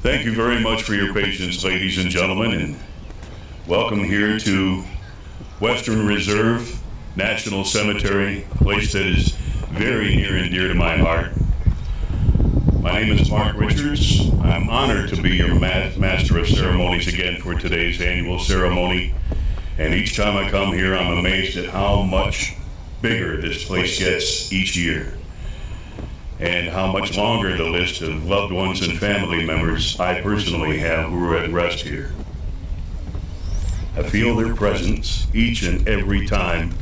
Thank you very much for your patience, ladies and gentlemen, and welcome here to Western Reserve National Cemetery, a place that is very near and dear to my heart. My name is Mark Richards. I'm honored to be your Master of Ceremonies again for today's annual ceremony. And each time I come here, I'm amazed at how much bigger this place gets each year, and how much longer the list of loved ones and family members I personally have who are at rest here. I feel their presence each and every time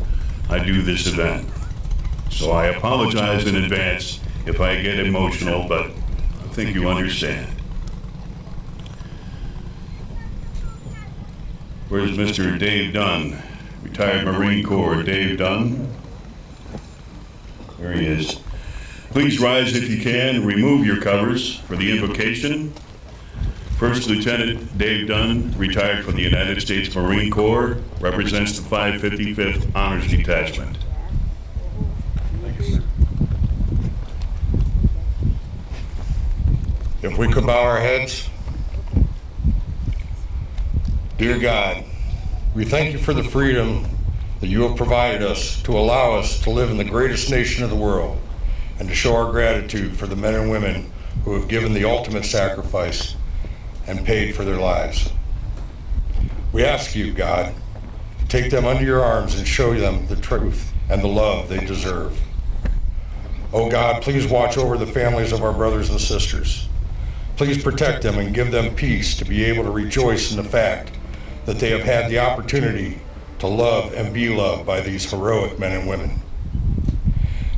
I do this event. So I apologize in advance if I get emotional, but I think you understand. Where's Mr. Dave Dunn, retired Marine Corps? Dave Dunn? There he is. Please rise if you can, remove your covers for the invocation. First Lieutenant Dave Dunn, retired from the United States Marine Corps, represents the 555th Honors Detachment. If we could bow our heads. Dear God, we thank you for the freedom that you have provided us to allow us to live in the greatest nation of the world and to show our gratitude for the men and women who have given the ultimate sacrifice and paid for their lives. We ask you, God, to take them under your arms and show them the truth and the love they deserve. Oh God, please watch over the families of our brothers and sisters. Please protect them and give them peace to be able to rejoice in the fact that they have had the opportunity to love and be loved by these heroic men and women.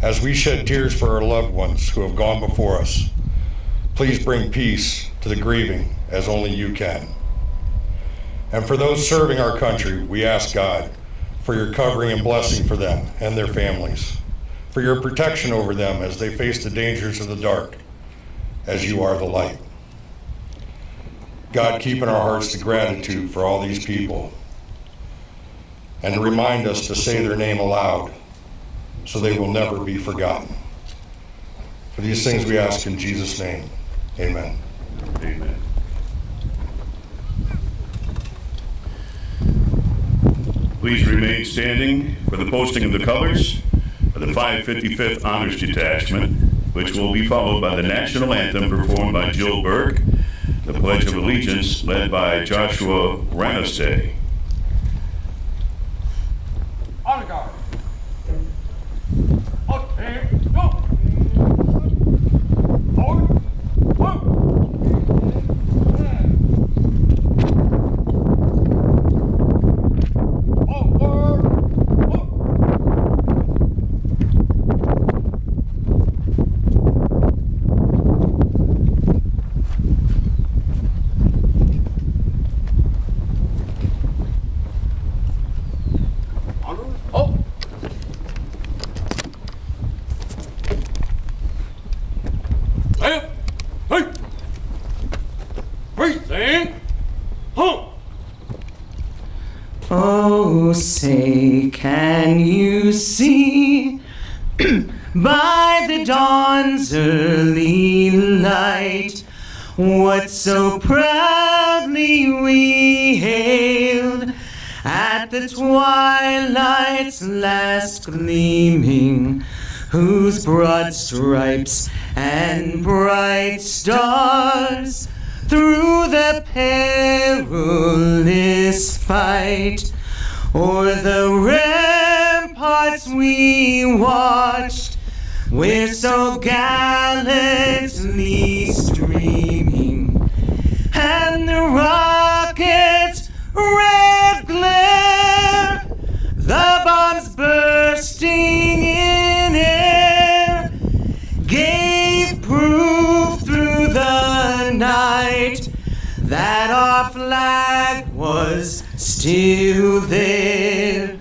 As we shed tears for our loved ones who have gone before us, please bring peace to the grieving as only you can. And for those serving our country, we ask God for your covering and blessing for them and their families, for your protection over them as they face the dangers of the dark, as you are the light. God, keep in our hearts the gratitude for all these people, and to remind us to say their name aloud so they will never be forgotten. For these things we ask in Jesus' name, amen. Amen. Please remain standing for the posting of the colors of the 555th Honors Detachment, which will be followed by the national anthem performed by Jill Burke, the Pledge of Allegiance led by Joshua Ranastay. Honor guard. Okay, go. Forward. Oh, say, can you see by the dawn's early light what so proudly we hailed at the twilight's last gleaming, whose broad stripes and bright stars through the perilous fight o'er the ramparts we watched, where so gallantly streaming, and the rocket's red glare, the bombs bursting in air, gave proof through the night that our flag was still there.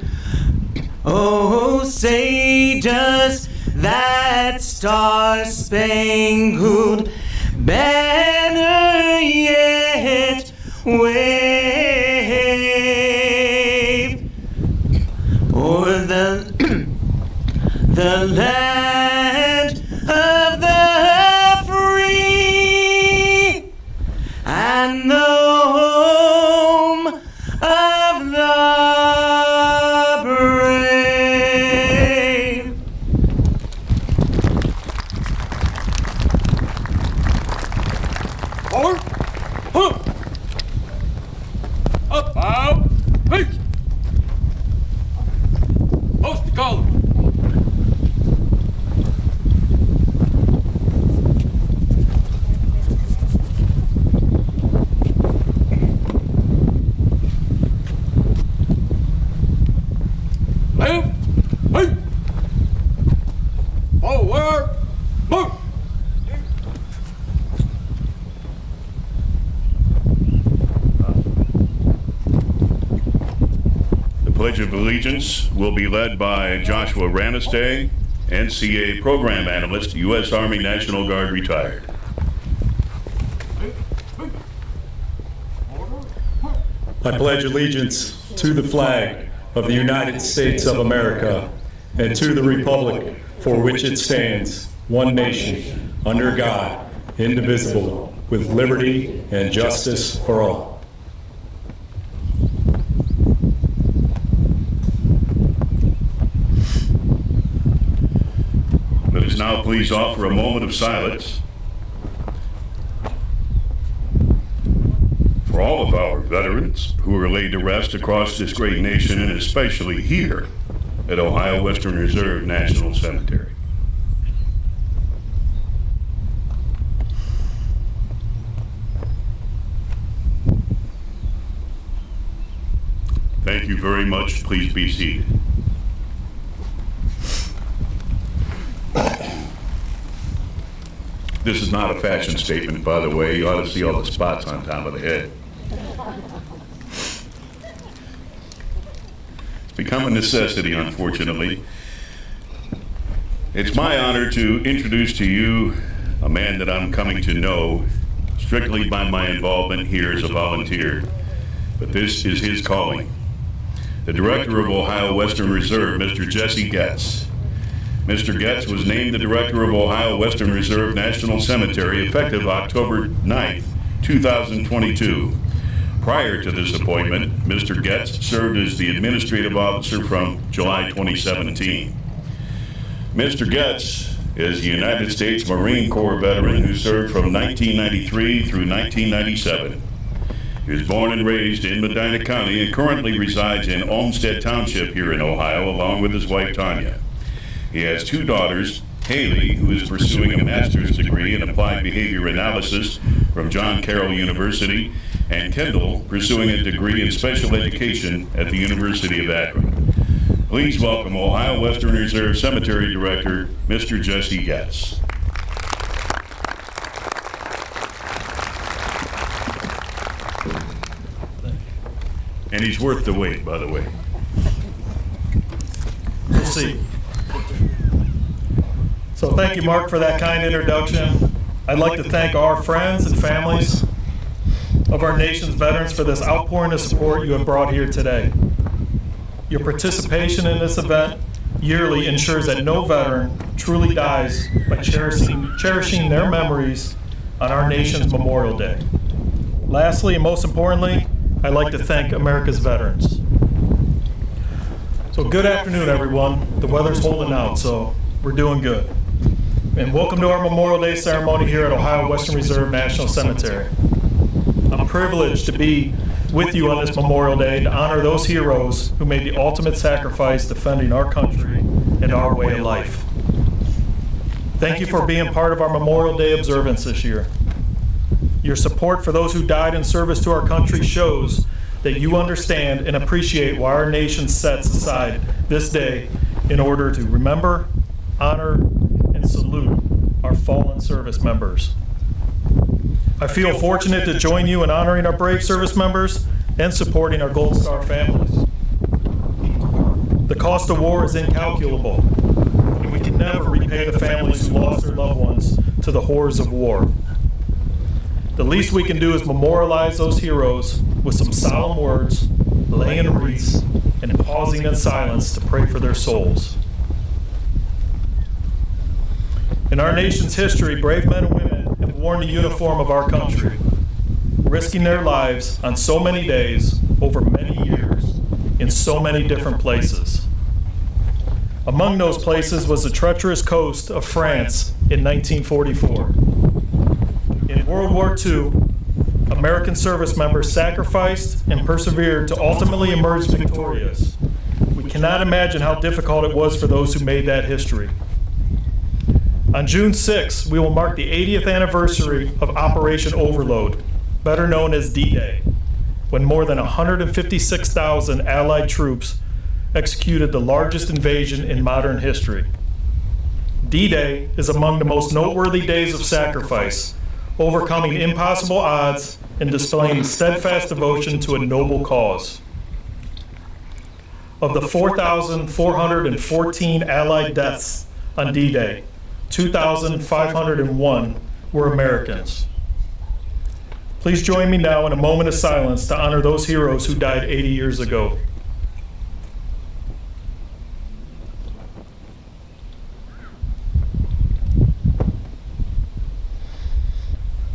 Oh, say, does that star-spangled banner yet wave o'er the land of the free Forward. Move. The Pledge of Allegiance will be led by Joshua Ranestay, NCA Program Analyst, U.S. Army National Guard retired. I pledge allegiance to the flag of the United States of America and to the republic for which it stands, one nation, under God, indivisible, with liberty and justice for all. Let us now please offer a moment of silence for all of our veterans who are laid to rest across this great nation, and especially here at Ohio Western Reserve National Cemetery. Thank you very much. Please be seated. This is not a fashion statement, by the way. You ought to see all the spots on top of the head. It's become a necessity, unfortunately. It's my honor to introduce to you a man that I'm coming to know strictly by my involvement here as a volunteer. But this is his calling. The Director of Ohio Western Reserve, Mr. Jesse Getz. Mr. Getz was named the Director of Ohio Western Reserve National Cemetery effective October 9th, 2022. Prior to this appointment, Mr. Getz served as the Administrative Officer from July 2017. Mr. Getz is a United States Marine Corps veteran who served from 1993 through 1997. He was born and raised in Medina County and currently resides in Olmsted Township here in Ohio along with his wife Tanya. He has two daughters, Haley, who is pursuing a master's degree in applied behavior analysis from John Carroll University, and Kendall, pursuing a degree in special education at the University of Akron. Please welcome Ohio Western Reserve Cemetery Director, Mr. Jesse Getz. And he's worth the wait, by the way. We'll see. So thank you, Mark, for that kind introduction. I'd like to thank our friends and families of our nation's veterans for this outpouring of support you have brought here today. Your participation in this event yearly ensures that no veteran truly dies by cherishing their memories on our nation's Memorial Day. Lastly, and most importantly, I'd like to thank America's veterans. So good afternoon, everyone. The weather's holding out, so we're doing good. And welcome to our Memorial Day ceremony here at Ohio Western Reserve National Cemetery. I'm privileged to be with you on this Memorial Day to honor those heroes who made the ultimate sacrifice defending our country and our way of life. Thank you for being part of our Memorial Day observance this year. Your support for those who died in service to our country shows that you understand and appreciate why our nation sets aside this day in order to remember, honor, and salute our fallen service members. I feel fortunate to join you in honoring our brave service members and supporting our Gold Star families. The cost of war is incalculable, and we can never repay the families who lost their loved ones to the horrors of war. The least we can do is memorialize those heroes with some solemn words, laying wreaths, and pausing in silence to pray for their souls. In our nation's history, brave men and women have worn the uniform of our country, risking their lives on so many days, over many years, in so many different places. Among those places was the treacherous coast of France in 1944. In World War II, American service members sacrificed and persevered to ultimately emerge victorious. We cannot imagine how difficult it was for those who made that history. On June 6, we will mark the 80th anniversary of Operation Overlord, better known as D-Day, when more than 156,000 Allied troops executed the largest invasion in modern history. D-Day is among the most noteworthy days of sacrifice, overcoming impossible odds and displaying steadfast devotion to a noble cause. Of the 4,414 Allied deaths on D-Day, 2,501 were Americans. Please join me now in a moment of silence to honor those heroes who died 80 years ago.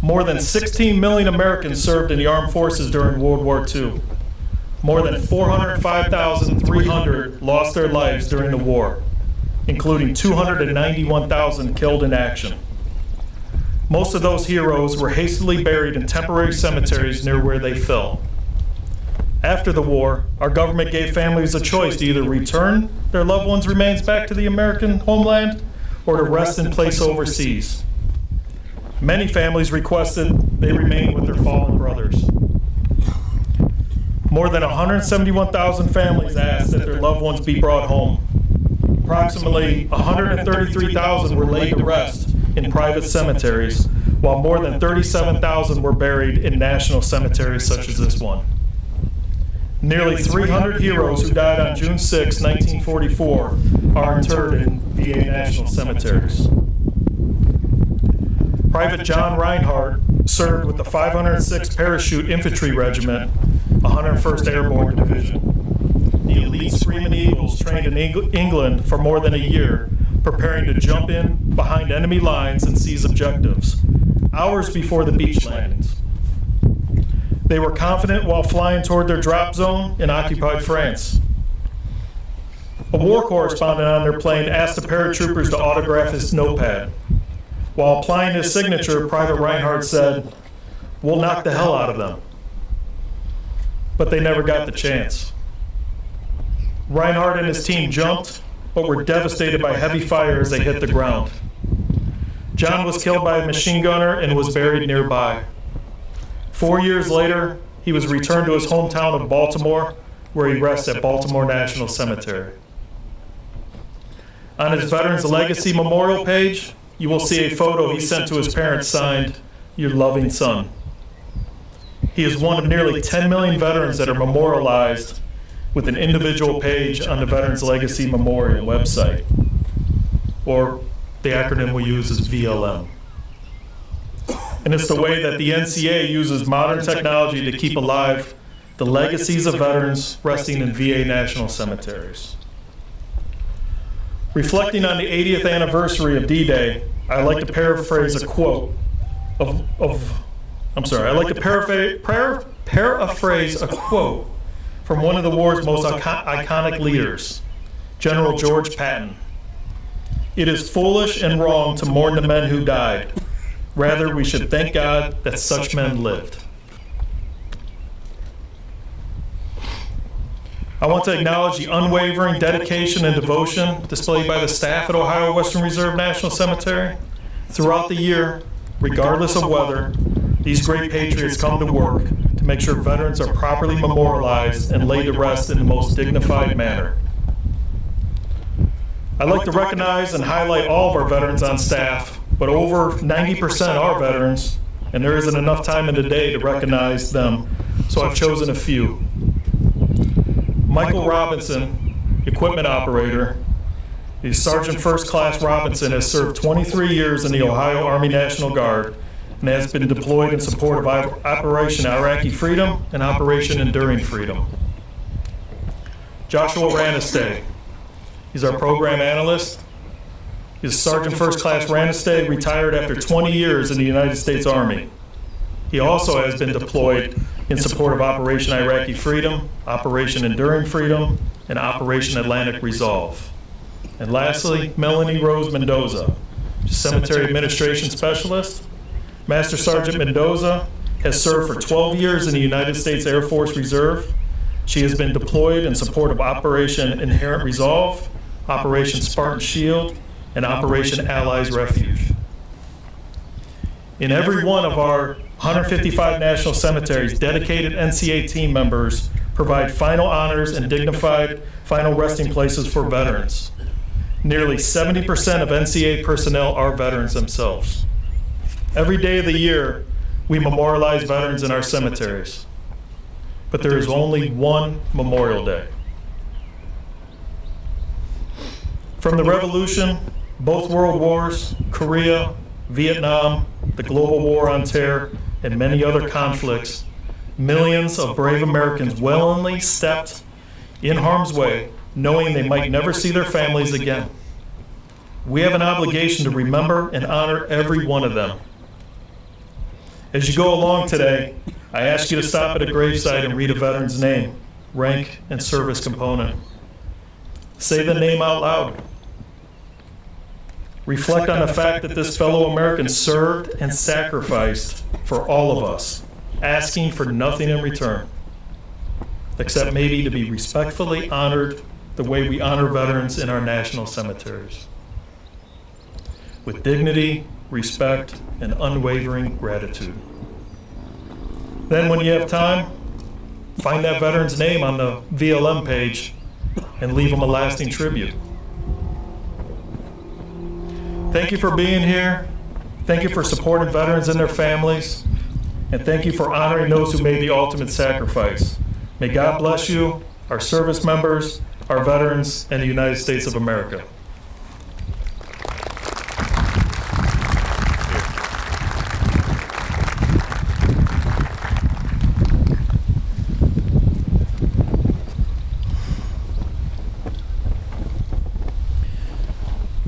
More than 16 million Americans served in the armed forces during World War II. More than 405,300 lost their lives during the war, including 291,000 killed in action. Most of those heroes were hastily buried in temporary cemeteries near where they fell. After the war, our government gave families a choice to either return their loved ones' remains back to the American homeland or to rest in place overseas. Many families requested they remain with their fallen brothers. More than 171,000 families asked that their loved ones be brought home. Approximately 133,000 were laid to rest in private cemeteries, while more than 37,000 were buried in national cemeteries such as this one. Nearly 300 heroes who died on June 6, 1944 are interred in VA national cemeteries. Private John Reinhardt served with the 506th Parachute Infantry Regiment, 101st Airborne Division. The elite Screaming Eagles trained in England for more than a year, preparing to jump in behind enemy lines and seize objectives, hours before the beach landings. They were confident while flying toward their drop zone in occupied France. A war correspondent on their plane asked the paratroopers to autograph his notepad. While applying his signature, Private Reinhardt said, "We'll knock the hell out of them." But they never got the chance. Reinhardt and his team jumped, but were devastated by heavy fire as they hit the ground. John was killed by a machine gunner and was buried nearby. 4 years later, he was returned to his hometown of Baltimore, where he rests at Baltimore National Cemetery. On his Veterans Legacy Memorial page, you will see a photo he sent to his parents signed, "Your loving son." He is one of nearly 10 million veterans that are memorialized with an individual page on the Veterans Legacy Memorial website, or the acronym we use is VLM. And it's the way that the NCA uses modern technology to keep alive the legacies of veterans resting in VA national cemeteries. Reflecting on the 80th anniversary of D-Day, I like to paraphrase a quote paraphrase a quote from one of the war's most iconic leaders, General George Patton. "It is foolish and wrong to mourn the men who died. Rather, we should thank God that such men lived." I want to acknowledge the unwavering dedication and devotion displayed by the staff at Ohio Western Reserve National Cemetery. Throughout the year, regardless of weather, these great patriots come to work to make sure veterans are properly memorialized and laid to rest in the most dignified manner. I'd like to recognize and highlight all of our veterans on staff, but over 90% are veterans, and there isn't enough time in the day to recognize them, so I've chosen a few. Michael Robinson, equipment operator. Sergeant First Class Robinson has served 23 years in the Ohio Army National Guard and has been deployed in support of Operation Iraqi Freedom and Operation Enduring Freedom. Joshua Ranestay, he's our program analyst. He's Sergeant First Class Ranestay, retired after 20 years in the United States Army. He also has been deployed in support of Operation Iraqi Freedom, Operation Enduring Freedom, and Operation Atlantic Resolve. And lastly, Melanie Rose Mendoza, Cemetery Administration Specialist. Master Sergeant Mendoza has served for 12 years in the United States Air Force Reserve. She has been deployed in support of Operation Inherent Resolve, Operation Spartan Shield, and Operation Allies Refuge. In every one of our 155 national cemeteries, dedicated NCA team members provide final honors and dignified final resting places for veterans. Nearly 70% of NCA personnel are veterans themselves. Every day of the year, we memorialize veterans in our cemeteries. But there is only one Memorial Day. From the Revolution, both World Wars, Korea, Vietnam, the global war on terror, and many other conflicts, millions of brave Americans willingly stepped in harm's way, knowing they might never see their families again. We have an obligation to remember and honor every one of them. As you go along today, I ask you to stop at a gravesite and read a veteran's name, rank, and service component. Say the name out loud. Reflect on the fact that this fellow American served and sacrificed for all of us, asking for nothing in return, except maybe to be respectfully honored the way we honor veterans in our national cemeteries, with dignity, respect, and unwavering gratitude. Then when you have time, find that veteran's name on the VLM page and leave them a lasting tribute. Thank you for being here. Thank you for supporting veterans and their families. And thank you for honoring those who made the ultimate sacrifice. May God bless you, our service members, our veterans, and the United States of America.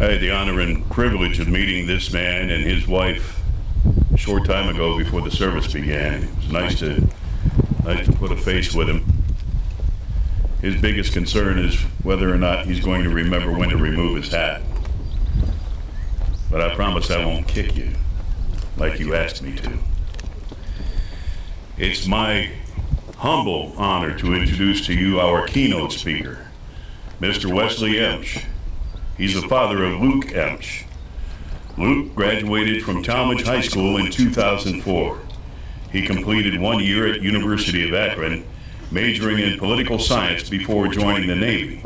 I had the honor and privilege of meeting this man and his wife a short time ago before the service began. It was nice to put a face with him. His biggest concern is whether or not he's going to remember when to remove his hat. But I promise I won't kick you like you asked me to. It's my humble honor to introduce to you our keynote speaker, Mr. Wesley Emsch. He's the father of Luke Emsch. Luke graduated from Talmadge High School in 2004. He completed 1 year at University of Akron, majoring in political science before joining the Navy.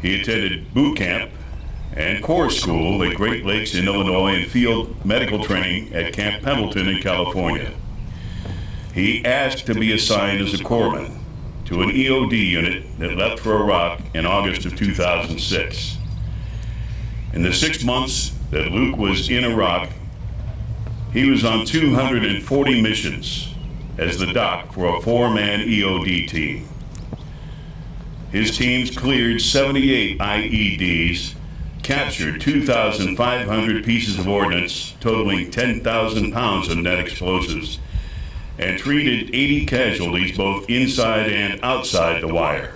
He attended boot camp and Corps School at Great Lakes in Illinois and field medical training at Camp Pendleton in California. He asked to be assigned as a corpsman to an EOD unit that left for Iraq in August of 2006. In the 6 months that Luke was in Iraq, he was on 240 missions as the doc for a 4-man EOD team. His teams cleared 78 IEDs, captured 2,500 pieces of ordnance totaling 10,000 pounds of net explosives, and treated 80 casualties both inside and outside the wire.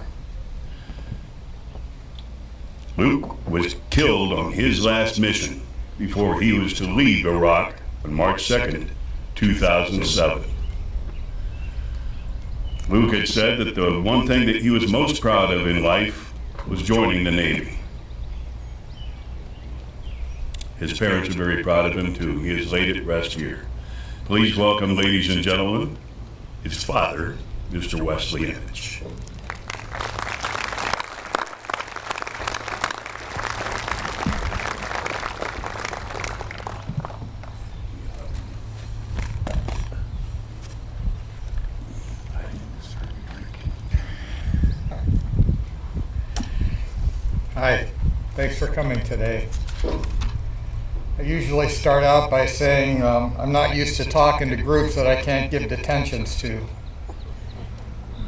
Luke was killed on his last mission before he was to leave Iraq on March 2nd, 2007. Luke had said that the one thing that he was most proud of in life was joining the Navy. His parents are very proud of him too. He is laid at rest here. Please welcome, ladies and gentlemen, his father, Mr. Wesley Emsch. Hi, thanks for coming today. I usually start out by saying I'm not used to talking to groups that I can't give detentions to.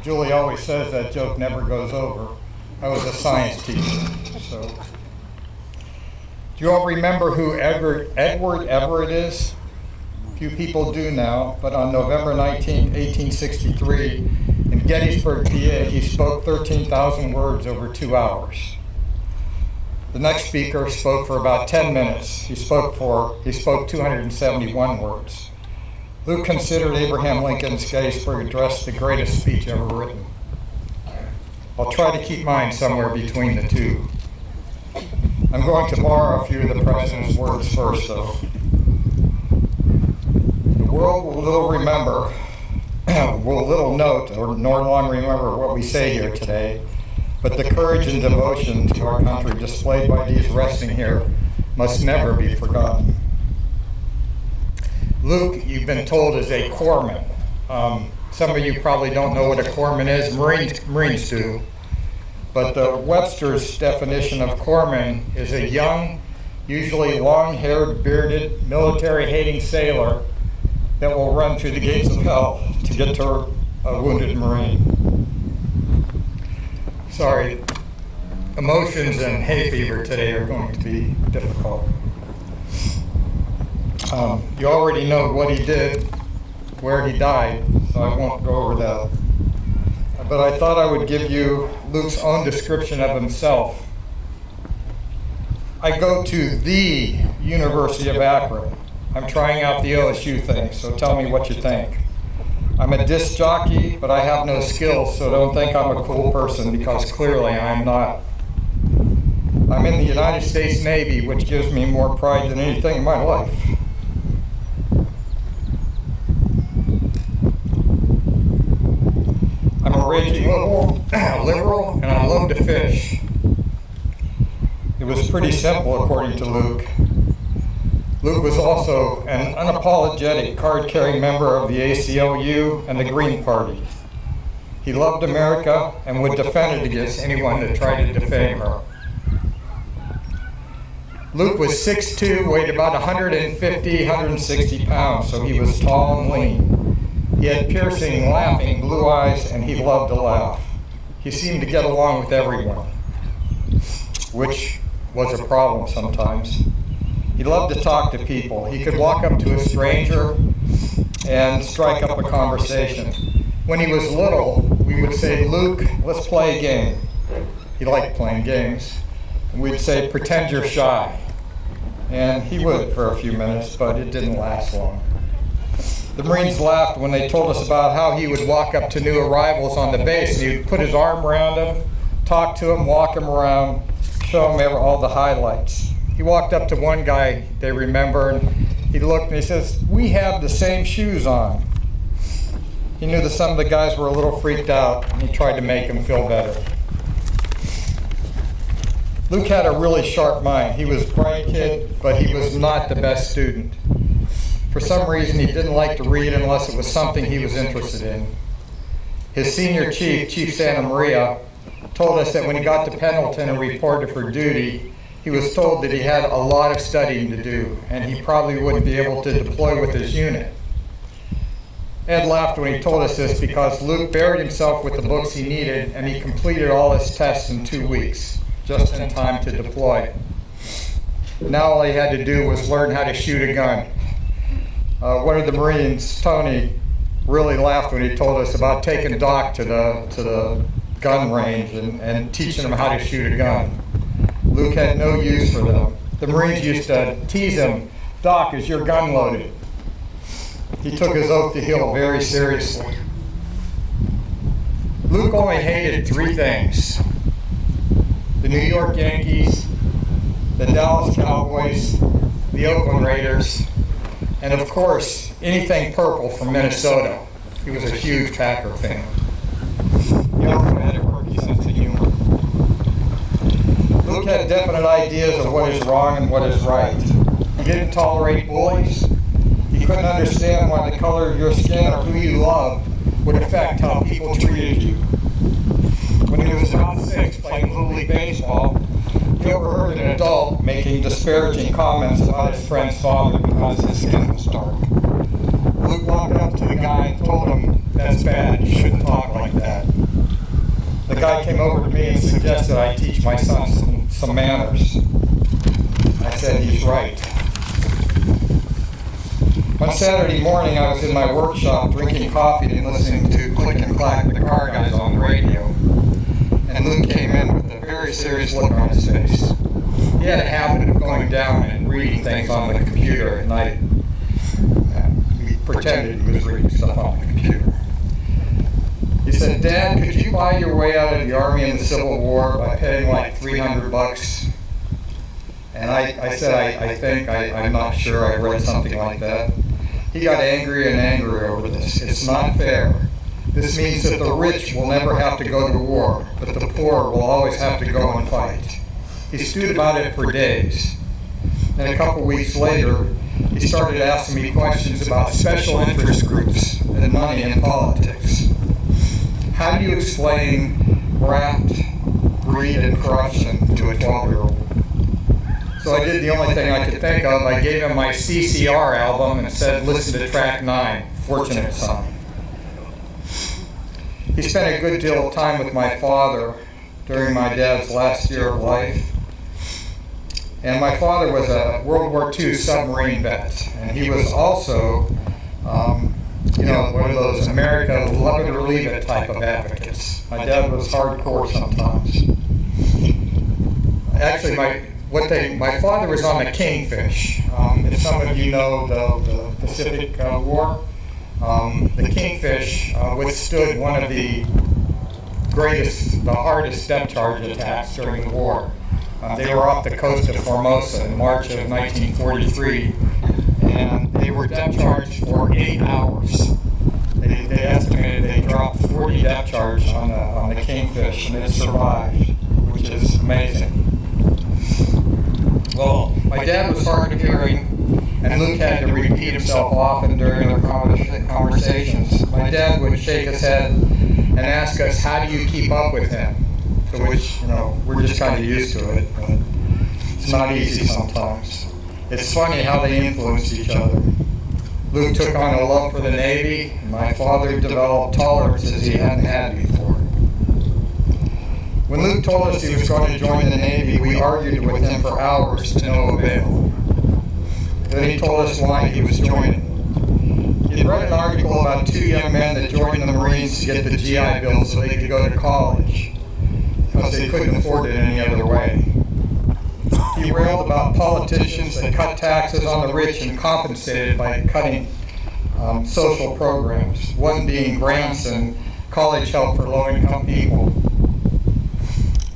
Julie always says that joke never goes over. I was a science teacher, so. Do you all remember who Edward Everett is? Few people do now, but on November 19, 1863, in Gettysburg, PA, he spoke 13,000 words over 2 hours. The next speaker spoke for about 10 minutes. He spoke 271 words. Luke considered Abraham Lincoln's Gettysburg Address the greatest speech ever written. I'll try to keep mine somewhere between the two. I'm going to borrow a few of the president's words first, though. The world will little note, or nor long remember what we say here today, but the courage and devotion to our country displayed by these resting here must never be forgotten. Luke, you've been told, is a corpsman. Some of you probably don't know what a corpsman is. Marines do. But the Webster's definition of corpsman is a young, usually long-haired, bearded, military-hating sailor that will run through the gates of hell to get to a wounded Marine. Sorry, emotions and hay fever today are going to be difficult. You already know what he did, where he died, so I won't go over that. But I thought I would give you Luke's own description of himself. I go to the University of Akron. I'm trying out the OSU thing, so tell me what you think. I'm a disc jockey, but I have no skills, so don't think I'm a cool person, because clearly I'm not. I'm in the United States Navy, which gives me more pride than anything in my life. I'm a raging liberal, and I love to fish. It was pretty simple, according to Luke. Luke was also an unapologetic card-carrying member of the ACLU and the Green Party. He loved America and would defend it against anyone that tried to defame her. Luke was 6'2", weighed about 150, 160 pounds, so he was tall and lean. He had piercing, laughing blue eyes, and he loved to laugh. He seemed to get along with everyone, which was a problem sometimes. He loved to talk to people. He could walk up to a stranger and strike up a conversation. When he was little, we would say, "Luke, let's play a game." He liked playing games. And we'd say, "Pretend you're shy." And he would for a few minutes, but it didn't last long. The Marines laughed when they told us about how he would walk up to new arrivals on the base, and he would put his arm around them, talk to them, walk them around, show them all the highlights. He walked up to one guy, they remember, and he looked and he says, "We have the same shoes on." He knew that some of the guys were a little freaked out, and he tried to make them feel better. Luke had a really sharp mind. He was a bright kid, but he was not the best student. For some reason, he didn't like to read unless it was something he was interested in. His senior chief, Chief Santa Maria, told us that when he got to Pendleton and reported for duty, he was told that he had a lot of studying to do, and he probably wouldn't be able to deploy with his unit. Ed laughed when he told us this because Luke buried himself with the books he needed, and he completed all his tests in 2 weeks, just in time to deploy. Now all he had to do was learn how to shoot a gun. One of the Marines, Tony, really laughed when he told us about taking Doc to the gun range and teaching him how to shoot a gun. Luke had no use for them. The Marines used to tease him, "Doc, is your gun loaded?" He took his oath to heel very seriously. Luke only hated 3 things: the New York Yankees, the Dallas Cowboys, the Oakland Raiders, and of course, anything purple from Minnesota. He was a huge Packer fan. He also had a quirky sense of humor. Luke had definite ideas of what is wrong and what is right. He didn't tolerate bullies. He couldn't understand why the color of your skin or who you loved would affect how people treated you. When he was about 6 playing Little League Baseball, he overheard an adult making disparaging comments about his friend's father because his skin was dark. Luke walked up to the guy and told him, "That's bad, you shouldn't talk like that." The guy came over to me and suggested I teach my son some manners. I said, "He's right." One Saturday morning, I was in my workshop drinking coffee and listening to Click and Clack, the car guys on the radio. And Luke came in with a very serious look on his face. He had a habit of going down and reading things on the computer at night. He pretended he was reading stuff on the computer. He said, "Dad, could you buy your way out of the Army in the Civil War by paying like $300? And I said, I'm not sure, I read something like that. He got angrier and angrier over this. "It's not fair. This means that the rich will never have to go to war, but the poor will always have to go and fight. He stewed about it for days. Then a couple weeks later, he started asking me questions about special interest groups and money in politics. How do you explain graft, greed, and corruption to a 12-year-old? So I did the only thing I could think of. I gave him my CCR album and said, listen to track 9, Fortunate Son. He spent a good deal of time with my father during my dad's last year of life. And my father was a World War II submarine vet. And he was also, one of those America love it or leave it type of advocates. My dad was hardcore sometimes. Actually, my father was on the Kingfish. If some of you know the Pacific War, the Kingfish withstood one of the hardest depth charge attacks during the war. They were off the coast of Formosa in March of 1943, and they were depth charged for 8 hours. They estimated they dropped 40 depth charge on the Kingfish, and it survived, which is amazing. Well, my dad was hard of hearing, and Luke had to repeat himself often during our conversations. My dad would shake his head and ask us, how do you keep up with him? To which, we're just kind of used to it, but it's not easy sometimes. It's funny how they influenced each other. Luke took on a love for the Navy, and my father developed tolerances he hadn't had before. When Luke told us he was going to join the Navy, we argued with him for hours to no avail. Then he told us why he was joining. He had read an article about 2 young men that joined the Marines to get the GI Bill so they could go to college, because they couldn't afford it any other way. He railed about politicians that cut taxes on the rich and compensated by cutting social programs, one being grants and college help for low-income people.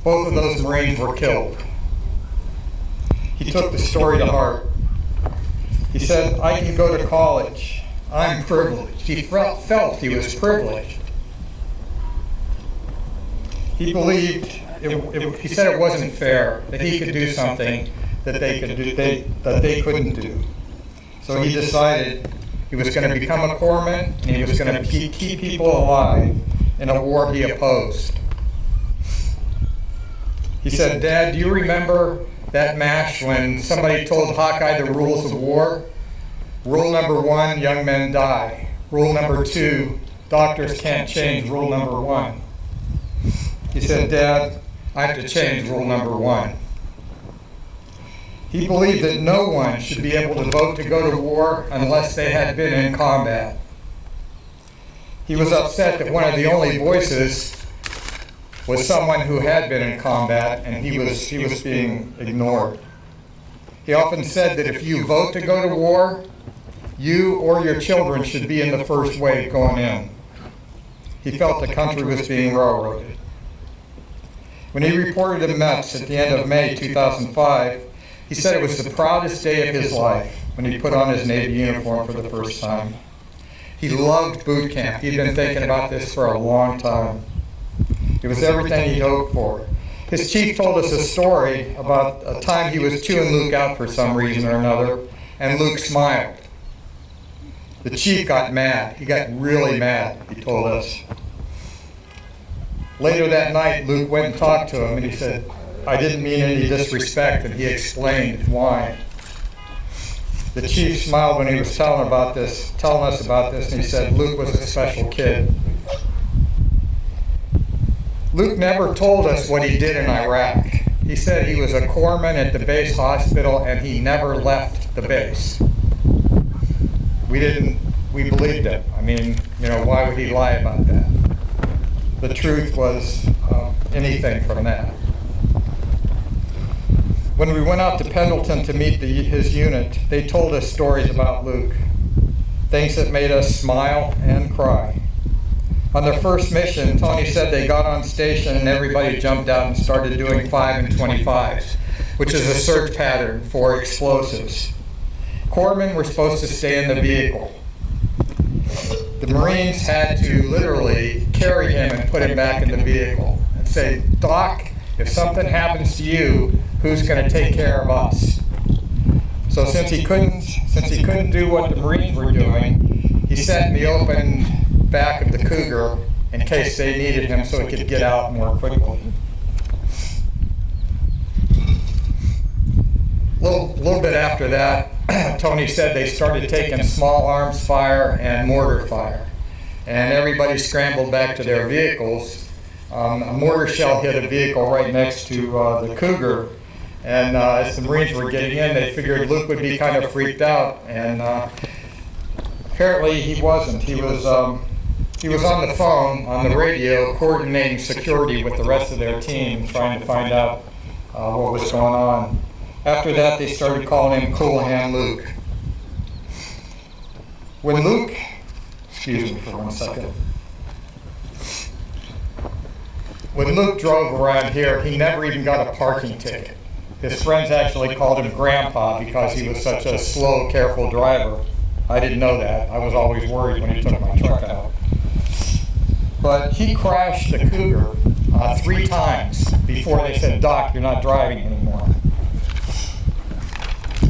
Both of those Marines were killed. He took the story to heart. He said, I can go to college. I'm privileged. He felt he was privileged. He believed, he said it wasn't fair, that he could do something that they couldn't do. So he decided he was going to become a corpsman, and he was going to keep people alive in a war he opposed. He said, Dad, do you remember that match when somebody told Hawkeye the rules of war? Rule number 1, young men die. Rule number 2, doctors can't change rule number 1. He said, Dad, I have to change rule number 1. He believed that no one should be able to vote to go to war unless they had been in combat. He was upset that one of the only voices was someone who had been in combat, and he was being ignored. He often said that if you vote to go to war, you or your children should be in the first wave going in. He felt the country was being railroaded. When he reported to MEPS at the end of May 2005, he said it was the proudest day of his life when he put on his Navy uniform for the first time. He loved boot camp. He'd been thinking about this for a long time. It was everything he'd hoped for. His chief told us a story about a time he was chewing Luke out for some reason or another, and Luke smiled. The chief got mad. He got really mad, he told us. Later that night, Luke went and talked to him, and he said, I didn't mean any disrespect, and he explained why. The chief smiled when he was telling us about this, and he said, Luke was a special kid. Luke never told us what he did in Iraq. He said he was a corpsman at the base hospital, and he never left the base. We believed him. I mean, why would he lie about that? The truth was anything from that. When we went out to Pendleton to meet his unit, they told us stories about Luke, things that made us smile and cry. On their first mission, Tony said they got on station and everybody jumped out and started doing 5 and 25s, which is a search pattern for explosives. Corpsmen were supposed to stay in the vehicle. the Marines had to literally carry him and put him back in the vehicle and say, Doc, if something happens to you, who's going to take care of us? So since he couldn't do what the Marines were doing, he sat in the open back of the Cougar in case they needed him so he could get out more quickly. A little bit after that, Tony said they started taking small arms fire and mortar fire. And everybody scrambled back to their vehicles. A mortar shell hit a vehicle right next to the Cougar. And as the Marines were getting in, they figured Luke would be kind of freaked out. And apparently he wasn't. He was on the phone, on the radio, coordinating security with the rest of their team, trying to find out what was going on. After that, they started calling him Cool Hand Luke. When Luke, excuse me for 1 second. When Luke drove around here, he never even got a parking ticket. His friends actually called him Grandpa because he was such a slow, careful driver. I didn't know that. I was always worried when he took my truck out. But he crashed the Cougar 3 times before they said, Doc, you're not driving anymore.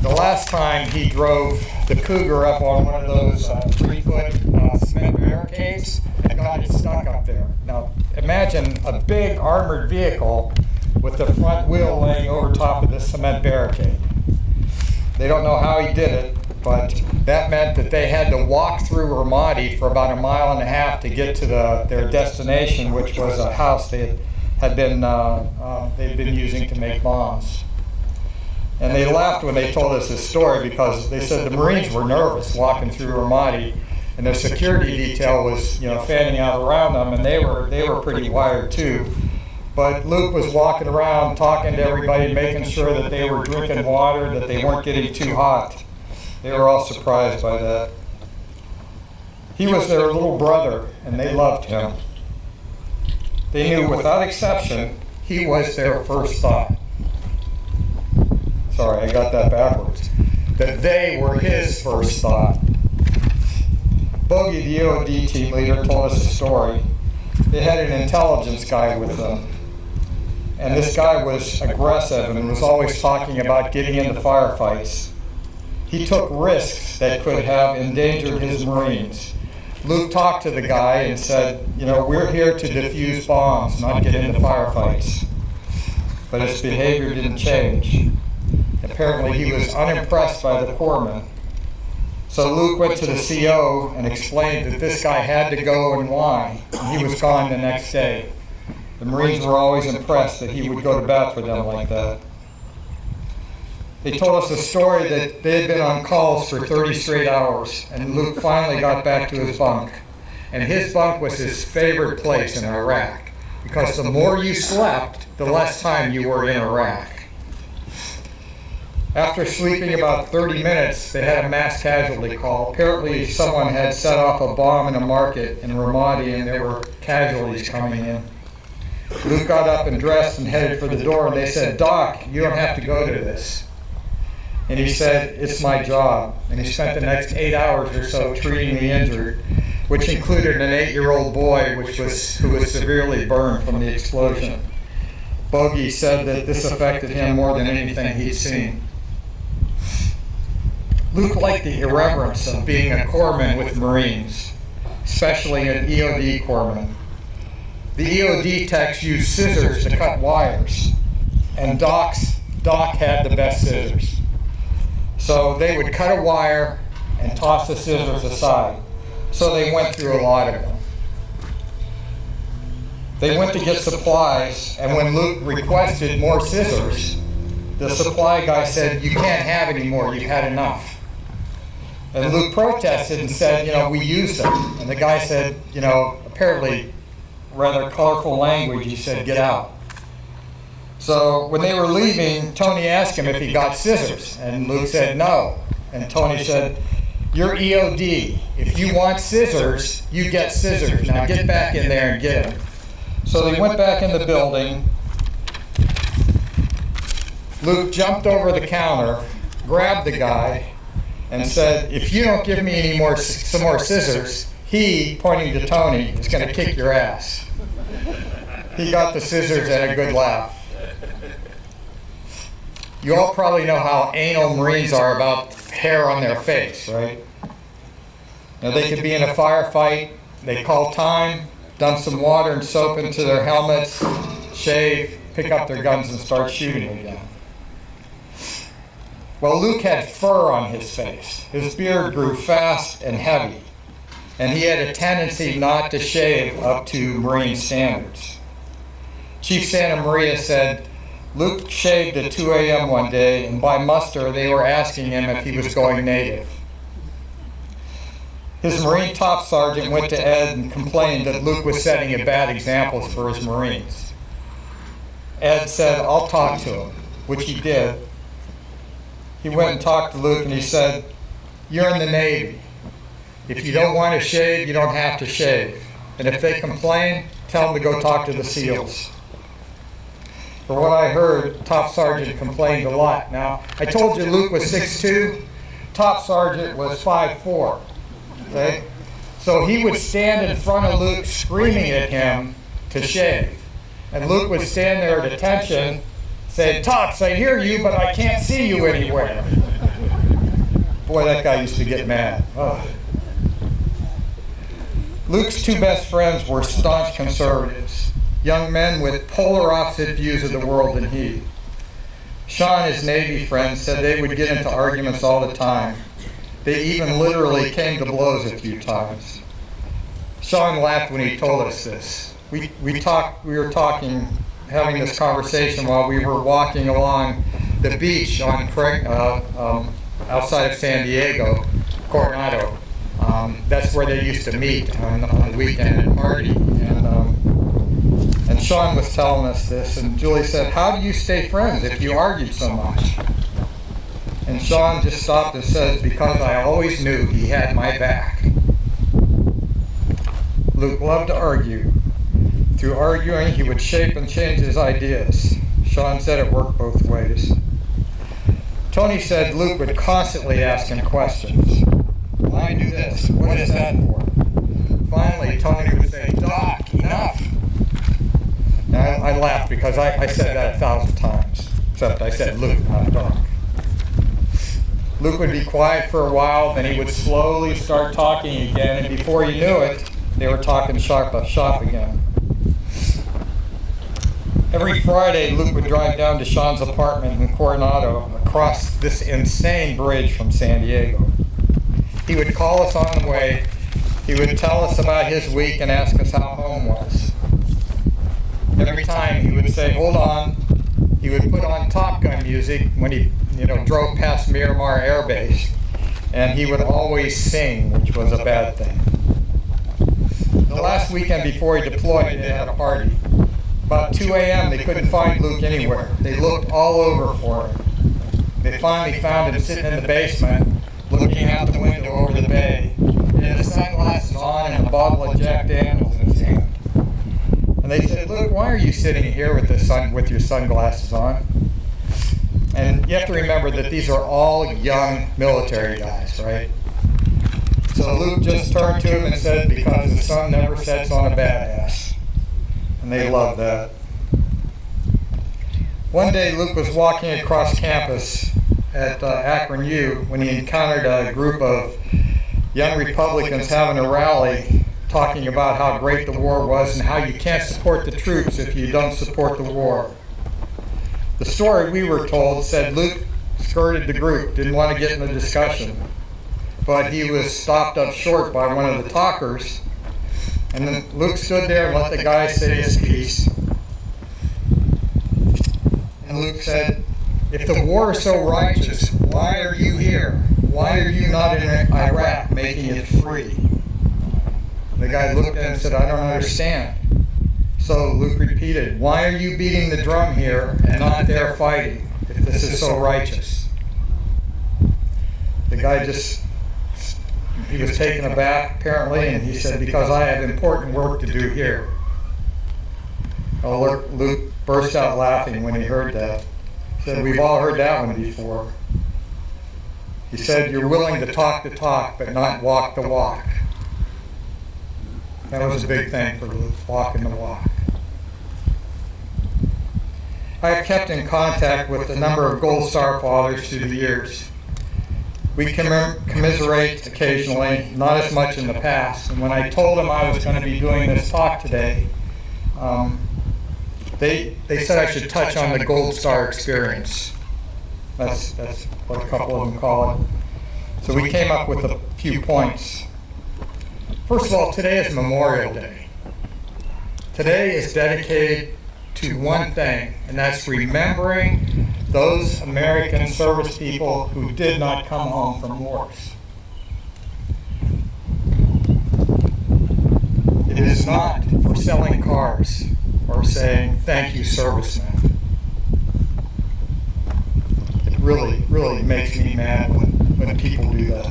The last time he drove the Cougar up on one of those 3-foot cement barricades and got it stuck up there. Now imagine a big armored vehicle with the front wheel laying over top of this cement barricade. They don't know how he did it, but that meant that they had to walk through Ramadi for about 1.5 miles to get to their destination, which was a house they'd been using to make bombs. And they laughed when they told us this story because they said the Marines were nervous walking through Ramadi, and their security detail was, fanning out around them, and they were pretty wired too. But Luke was walking around talking to everybody, making sure that they were drinking water, that they weren't getting too hot. They were all surprised by that. He was their little brother, and they loved him. They knew without exception he was their first thought. Sorry, I got that backwards. That they were his first thought. Bogey, the EOD team leader, told us a story. They had an intelligence guy with them. And this guy was aggressive and was always talking about getting into firefights. He took risks that could have endangered his Marines. Luke talked to the guy and said, we're here to defuse bombs, not get into firefights. But his behavior didn't change. Apparently he was unimpressed by the corpsman. So Luke went to the CO and explained that this guy had to go and why, and he was gone the next day. The Marines were always impressed that he would go to bat for them like that. They told us a story that they had been on calls for 30 straight hours, and Luke finally got back to his bunk. And his bunk was his favorite place in Iraq, because the more you slept, the less time you were in Iraq. After sleeping about 30 minutes, they had a mass casualty call. Apparently someone had set off a bomb in a market in Ramadi and there were casualties coming in. Luke got up and dressed and headed for the door, and they said, Doc, you don't have to go to this. And he said, it's my job. And he spent the next 8 hours or so treating the injured, which included an 8-year-old boy who was severely burned from the explosion. Bogey said that this affected him more than anything he'd seen. Luke liked the irreverence of being a corpsman with Marines, especially an EOD corpsman. The EOD techs used scissors to cut wires, and Doc had the best scissors. So they would cut a wire and toss the scissors aside. So they went through a lot of them. They went to get supplies, and when Luke requested more scissors, the supply guy said, you can't have any more, you've had enough. And Luke protested and said, we used them. And the guy said, apparently rather colorful language, he said, get out. So when they were leaving, Tony asked him if he got scissors, and Luke said no. And Tony said, you're EOD. If you want scissors, you get scissors. Now get back in there and get them. So they went back in the building. Luke jumped over the counter, grabbed the guy, and said, if you don't give me some more scissors, he, pointing to Tony, is going to kick your ass. He got the scissors and a good laugh. You all probably know how anal Marines are about hair on their face, right? Now they could be in a firefight, they call time, dump some water and soap into their helmets, shave, pick up their guns and start shooting again. Well, Luke had fur on his face. His beard grew fast and heavy, and he had a tendency not to shave up to Marine standards. Chief Santa Maria said, Luke shaved at 2 a.m. one day, and by muster they were asking him if he was going native. His Marine top sergeant went to Ed and complained that Luke was setting a bad example for his Marines. Ed said, I'll talk to him, which he did. He went and talked to Luke and he said, you're in the Navy. If you don't want to shave, you don't have to shave. And if they complain, tell them to go talk to the SEALs. For what I heard, Top Sergeant complained a lot. Now, I told you Luke was 6'2", Top Sergeant was 5'4". Okay? So he would stand in front of Luke screaming at him to shave. And Luke would stand there at attention, saying, Tops, I hear you, but I can't see you anywhere. Boy, that guy used to get mad. Ugh. Luke's two best friends were staunch conservatives, young men with polar opposite views of the world than he. Sean, his Navy friend, said they would get into arguments all the time. They even literally came to blows a few times. Sean laughed when he told us this. We were talking, having this conversation while we were walking along the beach on outside of San Diego, Coronado. That's where they used to meet on the weekend and party. And Sean was telling us this, and Julie said, how do you stay friends if you argued so much? And Sean just stopped and says, because I always knew he had my back. Luke loved to argue. Through arguing, he would shape and change his ideas. Sean said it worked both ways. Tony said Luke would constantly ask him questions. Why do this? What is that for? Finally, Tony would say, Doc, enough. Now, I laughed because I said that 1,000 times, except I said Luke, not Doc. Luke would be quiet for a while, then he would slowly start talking again, and before you knew it, they were talking shop again. Every Friday, Luke would drive down to Sean's apartment in Coronado across this insane bridge from San Diego. He would call us on the way. He would tell us about his week and ask us how home was. Every time he would say, hold on. He would put on Top Gun music when he drove past Miramar Air Base. And he would always sing, which was a bad thing. The last weekend before he deployed, they had a party. About 2 a.m., they couldn't find Luke anywhere. They looked all over for him. They finally found him sitting in the basement, looking out the window over the bay. He had his sunglasses on and a bottle of Jack Daniels in his hand. And they said, Luke, why are you sitting here with your sunglasses on? And you have to remember that these are all young military guys, right? So Luke just turned to him and said, because the sun never sets on a badass. And they loved that. One day Luke was walking across campus at Akron U when he encountered a group of young Republicans having a rally talking about how great the war was and how you can't support the troops if you don't support the war. The story we were told said Luke skirted the group, didn't want to get in the discussion, but he was stopped up short by one of the talkers, and then Luke stood there and let the guy say his piece. And Luke said, if the war is so righteous, why are you here? Why are you not in Iraq making it free? The guy looked at him and said, I don't understand. So Luke repeated, why are you beating the drum here and not there fighting, if this is so righteous? The guy he was taken aback apparently, and he said, because I have important work to do here. Oh, Luke burst out laughing when he heard that. He said, we've all heard that one before. He said, you're willing to talk the talk, but not walk the walk. That was a big thing for Luke, walking the walk. I have kept in contact with a number of Gold Star fathers through the years. We commiserate occasionally, not as much in the past. And when I told them I was going to be doing this talk today, they said I should touch on the Gold Star experience. That's what a couple of them call it. So we came up with a few points. First of all, today is Memorial Day. Today is dedicated to one thing, and that's remembering those American service people who did not come home from wars. It is not for selling cars or saying, "Thank you, servicemen." It really makes me mad when people do that.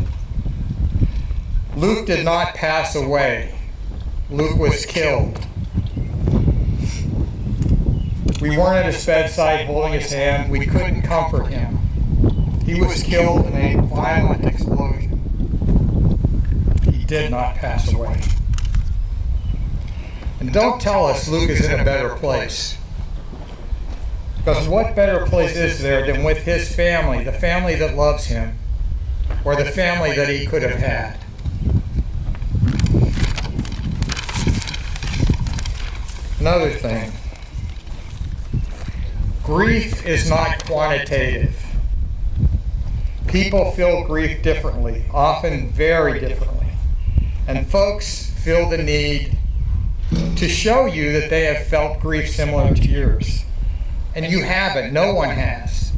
Luke did not pass away. Luke was killed. We weren't at his bedside holding his hand. We couldn't comfort him. He was killed in a violent explosion. He did not pass away. And don't tell us Luke is in a better place. Because what better place is there than with his family, the family that loves him, or the family that he could have had? Another thing. Grief is not quantitative. People feel grief differently, often very differently. And folks feel the need to show you that they have felt grief similar to yours. And you haven't. No one has.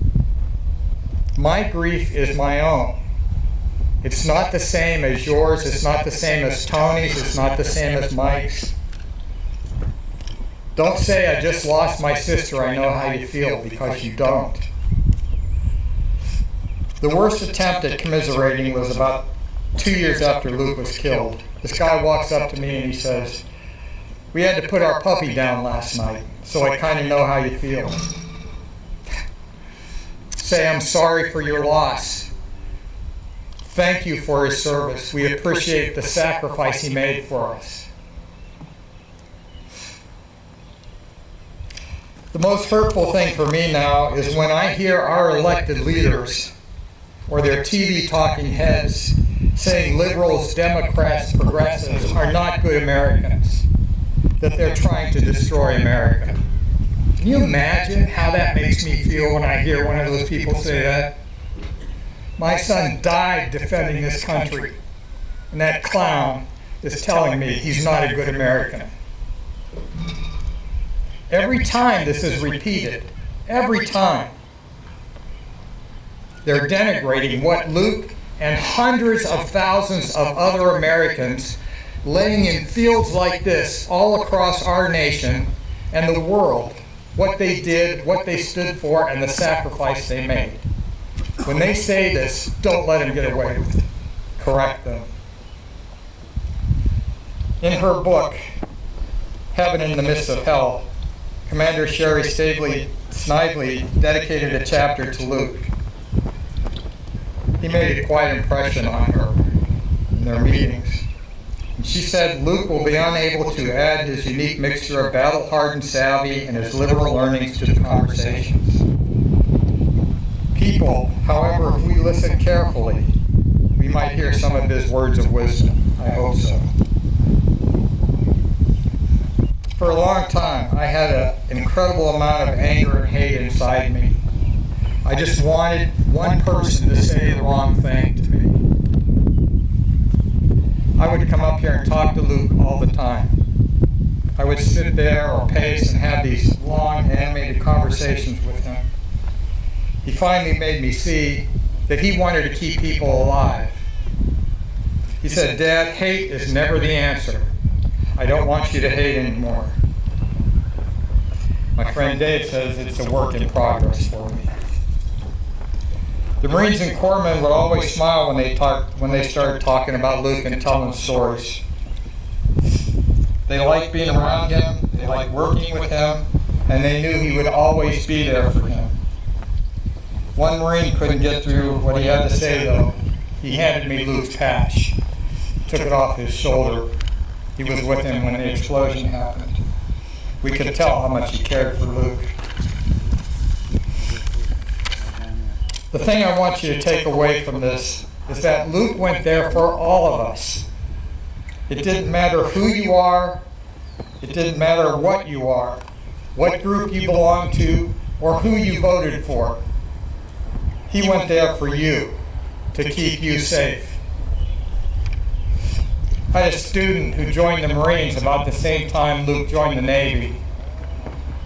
My grief is my own. It's not the same as yours. It's not the same as Tony's. It's not the same as Mike's. Don't say, "I just lost my sister, I know how you feel," because you don't. The worst attempt at commiserating was about 2 years after Luke was killed. This guy walks up to me and he says, "We had to put our puppy down last night, so I kind of know how you feel." Say, "I'm sorry for your loss. Thank you for his service. We appreciate the sacrifice he made for us." The most hurtful thing for me now is when I hear our elected leaders or their TV talking heads saying liberals, Democrats, progressives are not good Americans, that they're trying to destroy America. Can you imagine how that makes me feel when I hear one of those people say that? My son died defending this country, and that clown is telling me he's not a good American. Every time this is repeated, every time, they're denigrating what Luke and hundreds of thousands of other Americans laying in fields like this all across our nation and the world, what they did, what they stood for, and the sacrifice they made. When they say this, don't let them get away with it. Correct them. In her book, Heaven in the Midst of Hell, Commander Sherry Snively dedicated a chapter to Luke. He made a quiet impression on her in their meetings. And she said Luke will be unable to add his unique mixture of battle-hardened savvy and his liberal learnings to the conversations. People, however, if we listen carefully, we might hear some of his words of wisdom. I hope so. For a long time, I had an incredible amount of anger and hate inside me. I just wanted one person to say the wrong thing to me. I would come up here and talk to Luke all the time. I would sit there or pace and have these long, animated conversations with him. He finally made me see that he wanted to keep people alive. He said, "Dad, hate is never the answer. I don't want you to hate anymore." My friend Dave says it's a work in progress for me. The Marines and Corpsmen would always smile when they started talking about Luke and telling stories. They liked being around him, they liked working with him, and they knew he would always be there for him. One Marine couldn't get through what he had to say though. He handed me Luke's patch, took it off his shoulder, He was with him when the explosion happened. We could tell how much he cared for Luke. The thing I want you to take away from this is that Luke went there for all of us. It didn't matter who you are. It didn't matter what you are, what group you belong to, or who you voted for. He went there for you, to keep you safe. I had a student who joined the Marines about the same time Luke joined the Navy.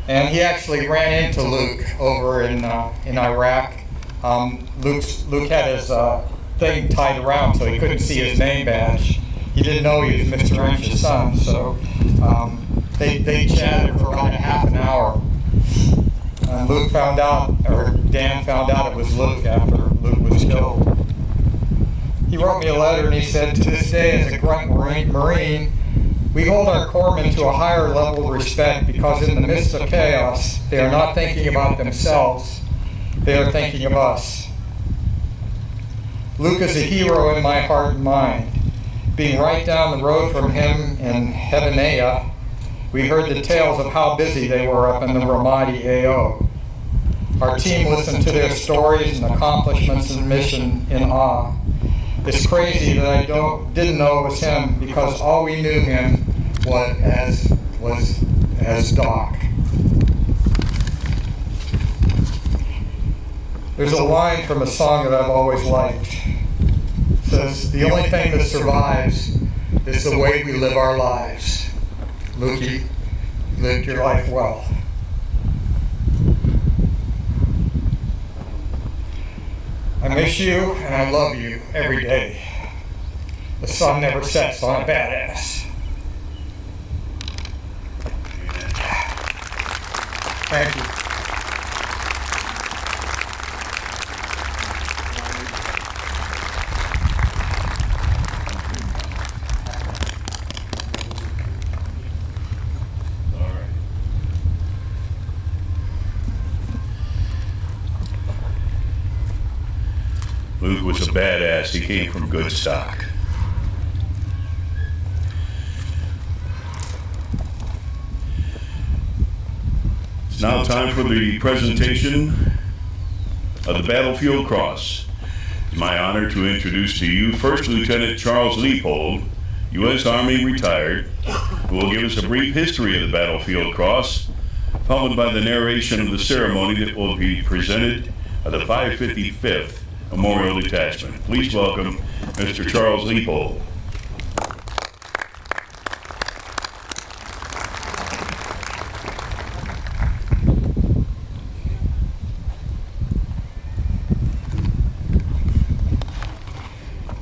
And he actually ran into Luke over in Iraq. Luke had his thing tied around so he couldn't see his name badge. He didn't know he was Mr. Wrench's son, so they chatted for about a half an hour. And Luke found out, or Dan found out it was Luke after Luke was killed. He wrote me a letter and he said, to this day as a grunt Marine, we hold our corpsmen to a higher level of respect because in the midst of chaos, they are not thinking about themselves, they are thinking of us. Luke is a hero in my heart and mind. Being right down the road from him in Heavenea, we heard the tales of how busy they were up in the Ramadi AO. Our team listened to their stories and accomplishments and mission in awe. It's crazy that I didn't know it was him because all we knew him was as Doc. There's a line from a song that I've always liked. It says, the only thing that survives is the way we live our lives. Lukey, you lived your life well. I miss you and I love you every day. The sun never sets on a badass. Thank you. Luke was a badass. He came from good stock. It's now time for the presentation of the Battlefield Cross. It's my honor to introduce to you First Lieutenant Charles Leopold, U.S. Army retired, who will give us a brief history of the Battlefield Cross, followed by the narration of the ceremony that will be presented at the 555th Memorial Detachment. Please welcome Mr. Charles Leopold.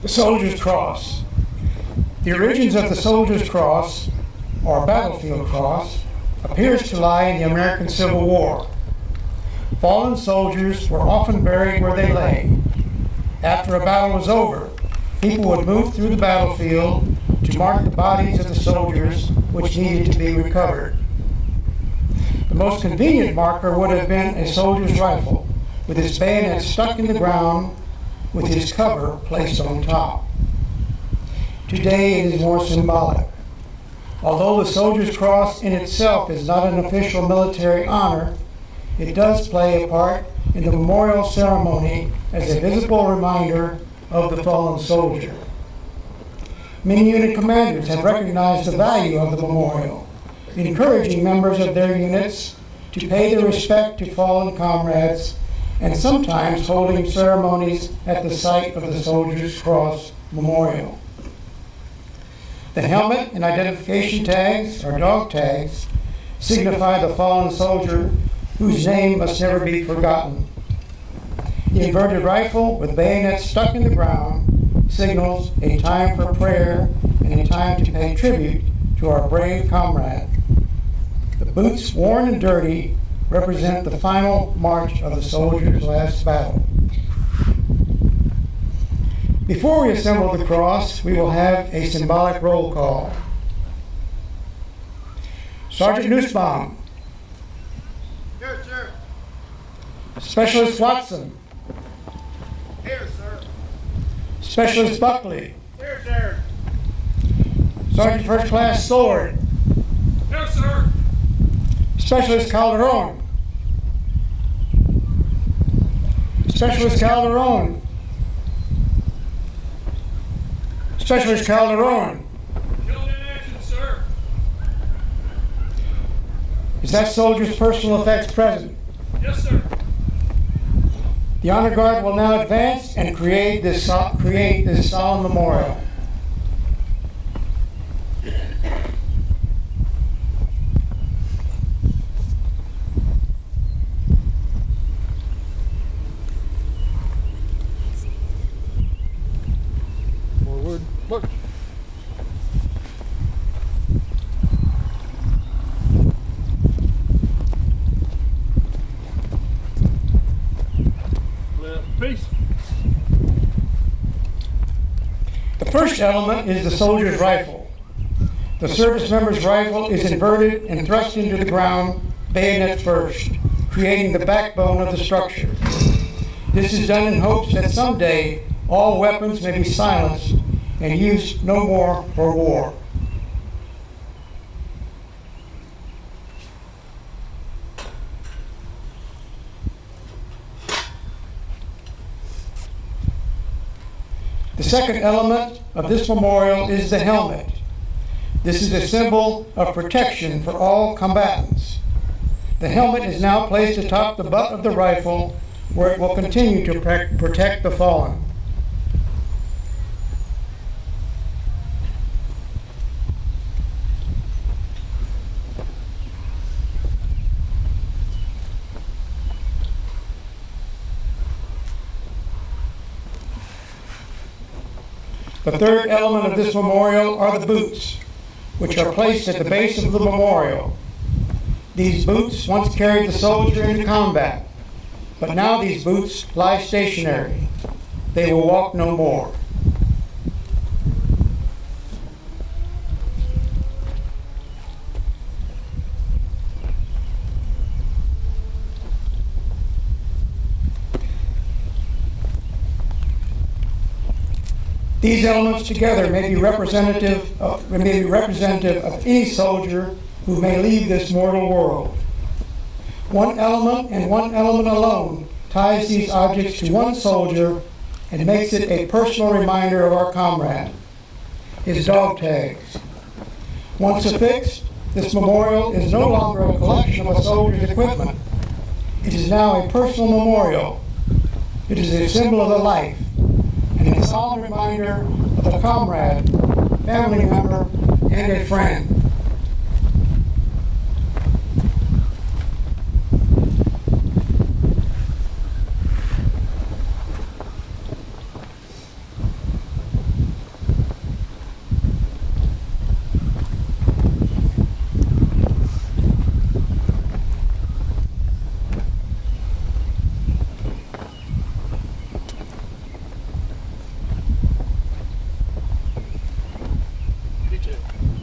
The Soldier's Cross. The origins of the Soldier's Cross, or Battlefield Cross, appears to lie in the American Civil War. Fallen soldiers were often buried where they lay. After a battle was over, people would move through the battlefield to mark the bodies of the soldiers which needed to be recovered. The most convenient marker would have been a soldier's rifle, with its bayonet stuck in the ground, with his cover placed on top. Today it is more symbolic. Although the Soldier's Cross in itself is not an official military honor, it does play a part in the memorial ceremony as a visible reminder of the fallen soldier. Many unit commanders have recognized the value of the memorial, encouraging members of their units to pay their respect to fallen comrades and sometimes holding ceremonies at the site of the Soldier's Cross Memorial. The helmet and identification tags, or dog tags, signify the fallen soldier whose name must never be forgotten. The inverted rifle with bayonet stuck in the ground signals a time for prayer and a time to pay tribute to our brave comrade. The boots, worn and dirty, represent the final march of the soldier's last battle. Before we assemble the cross, we will have a symbolic roll call. Sergeant Nussbaum. Here, sir. Specialist Watson. Here, sir. Specialist Buckley. Here, sir. Sergeant First Class Sword. Yes, sir. Specialist Calderon. Specialist Calderon. Specialist Calderon. Killed in action, sir. Is that soldier's personal effects present? Yes, sir. The Honor Guard will now advance and create this solemn memorial. Forward, march. Left face. The first element is the soldier's rifle. The service member's rifle is inverted and thrust into the ground, bayonet first, creating the backbone of the structure. This is done in hopes that someday all weapons may be silenced and used no more for war. The second element of this memorial is the helmet. This is a symbol of protection for all combatants. The helmet is now placed atop the butt of the rifle, where it will continue to protect the fallen. The third element of this memorial are the boots, which are placed at the base of the memorial. These boots once carried the soldier into combat, but now these boots lie stationary. They will walk no more. These elements together may be representative of any soldier who may leave this mortal world. One element and one element alone ties these objects to one soldier and makes it a personal reminder of our comrade, his dog tags. Once affixed, this memorial is no longer a collection of a soldier's equipment. It is now a personal memorial. It is a symbol of the life and a solemn reminder of a comrade, family member, and a friend.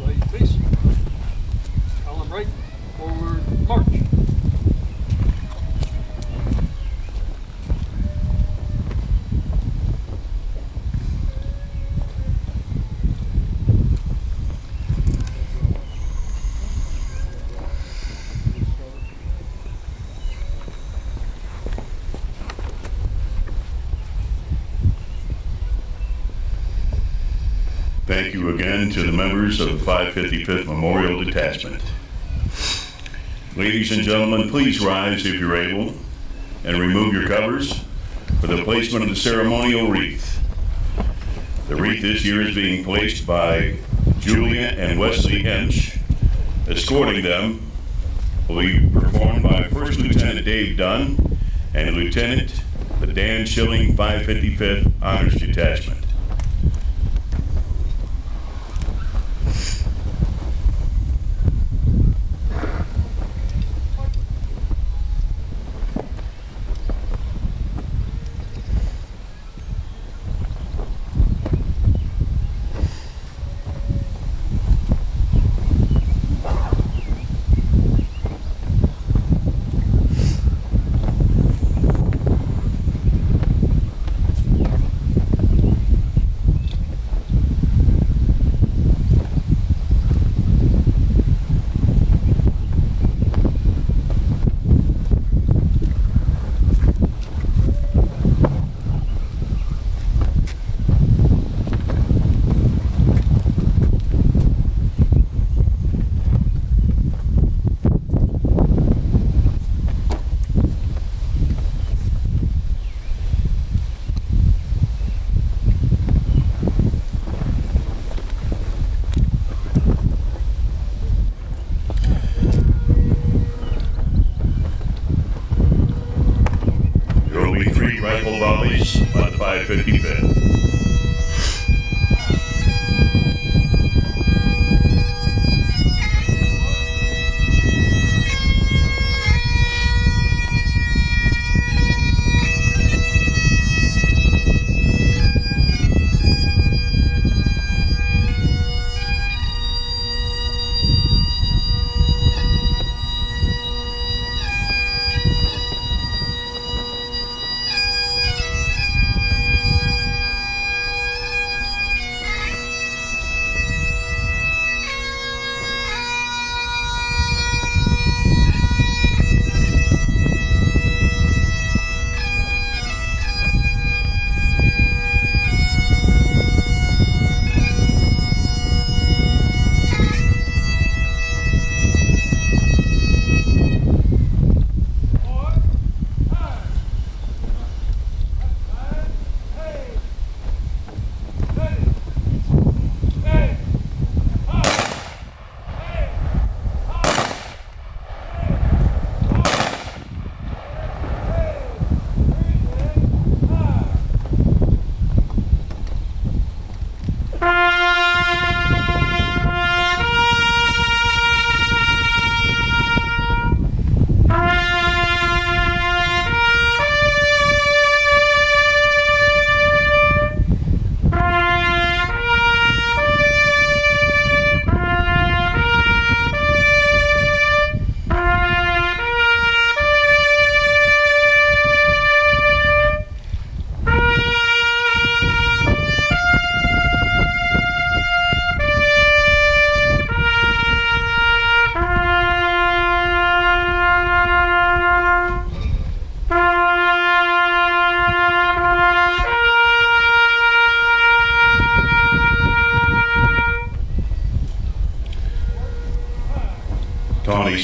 Right face. Column right. Forward, march. Thank you again to the members of the 555th Memorial Detachment. Ladies and gentlemen, please rise if you're able and remove your covers for the placement of the ceremonial wreath. The wreath this year is being placed by Julia and Wesley Hench. Escorting them will be performed by First Lieutenant Dave Dunn and Lieutenant the Dan Schilling 555th Honors Detachment.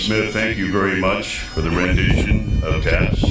Smith, thank you very much for the rendition of Taps.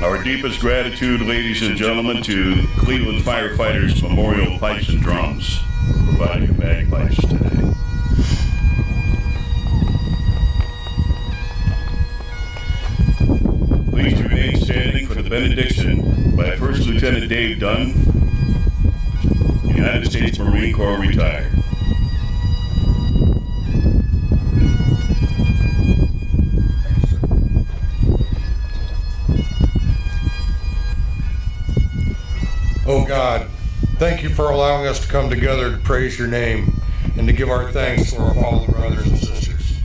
Our deepest gratitude, ladies and gentlemen, to Cleveland Firefighters Memorial Pipes and Drums for providing the bagpipes today. Please remain standing for the benediction by First Lieutenant Dave Dunn, United States Marine Corps retired. Oh God, thank you for allowing us to come together to praise your name and to give our thanks to our fallen brothers and sisters.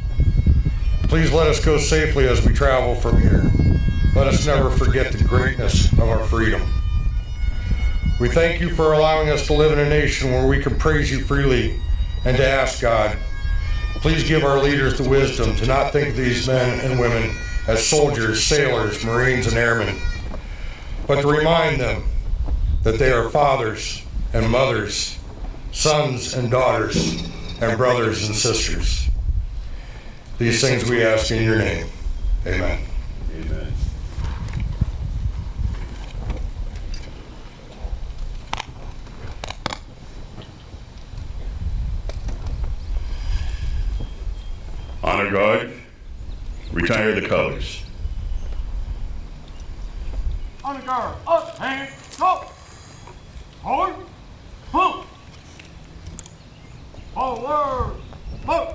Please let us go safely as we travel from here. Let us never forget the greatness of our freedom. We thank you for allowing us to live in a nation where we can praise you freely and to ask God, please give our leaders the wisdom to not think of these men and women as soldiers, sailors, Marines, and airmen, but to remind them that they are fathers and mothers, sons and daughters, and brothers and sisters. These things we ask in your name. Amen. Amen. Honor guard, retire the colors. On the guard, up, hand, go! Forward, move! Forward, move!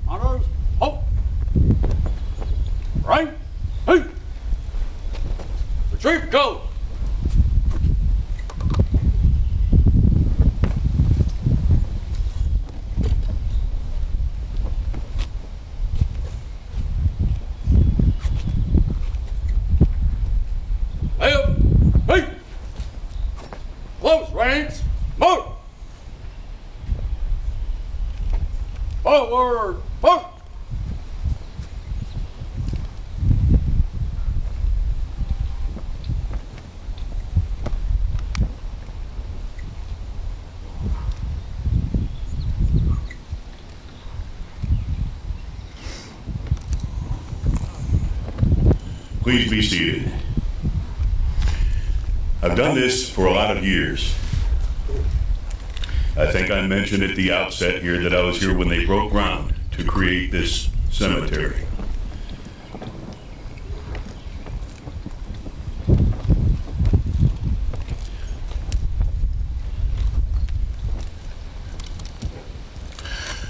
Honors, up! Right, hey! Retreat, go! Hey up! Hey! Close ranks! Move! Forward! Move! Please be seated. I've done this for a lot of years. I think I mentioned at the outset here that I was here when they broke ground to create this cemetery.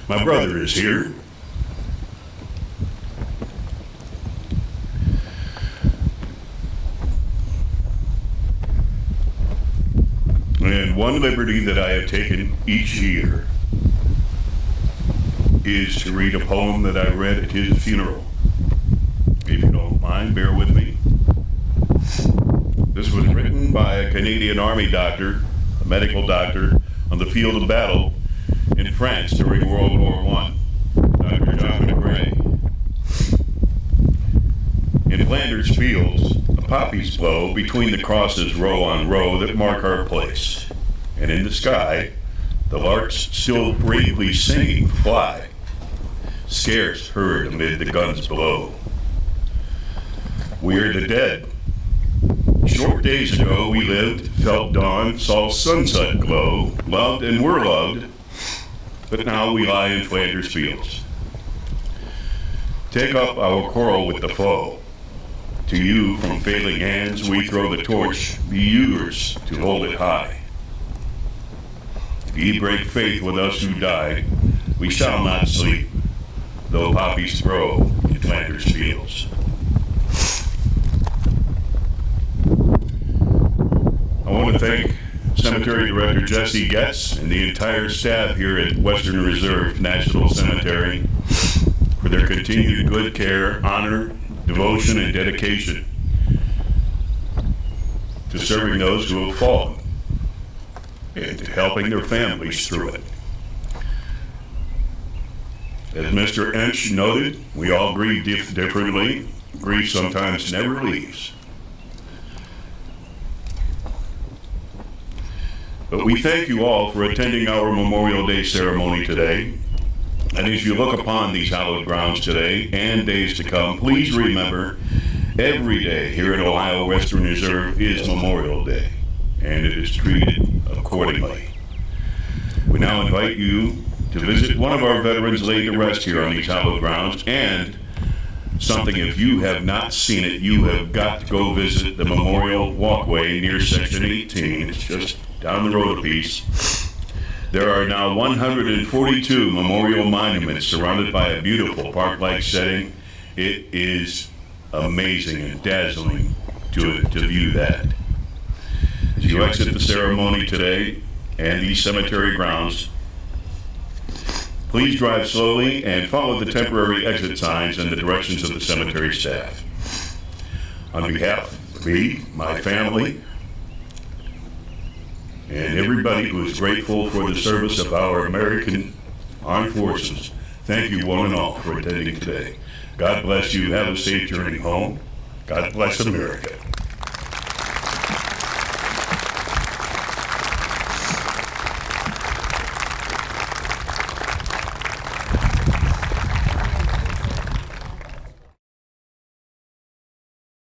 My brother is here. And one liberty that I have taken each year is to read a poem that I read at his funeral. If you don't mind, bear with me. This was written by a Canadian Army doctor, a medical doctor, on the field of battle in France during World War I, Dr. John McRae. In Flanders fields, the poppies blow between the crosses row on row that mark our place. And in the sky, the larks still bravely singing fly, scarce heard amid the guns below. We are the dead. Short days ago we lived, felt dawn, saw sunset glow, loved and were loved, but now we lie in Flanders fields. Take up our quarrel with the foe. To you from failing hands we throw the torch, be yours to hold it high. If ye break faith with us who died, we shall not sleep, though poppies grow in Flanders fields. I want to thank Cemetery Director Jesse Getz and the entire staff here at Western Reserve National Cemetery for their continued good care, honor, devotion, and dedication to serving those who have fallen and to helping their families through it. As Mr. Ench noted, we all grieve differently. Grief sometimes never leaves. But we thank you all for attending our Memorial Day ceremony today. And as you look upon these hallowed grounds today and days to come, please remember every day here at Ohio Western Reserve is Memorial Day, and it is treated accordingly. We now invite you to visit one of our veterans laid to rest here on these hallowed grounds, and something, if you have not seen it, you have got to go visit the Memorial Walkway near Section 18. It's just down the road a piece. There are now 142 memorial monuments surrounded by a beautiful park-like setting. It is amazing and dazzling to view that. As you exit the ceremony today and these cemetery grounds, please drive slowly and follow the temporary exit signs and the directions of the cemetery staff. On behalf of me, my family, and everybody who is grateful for the service of our American Armed Forces, thank you one and all for attending today. God bless you. Have a safe journey home. God bless America.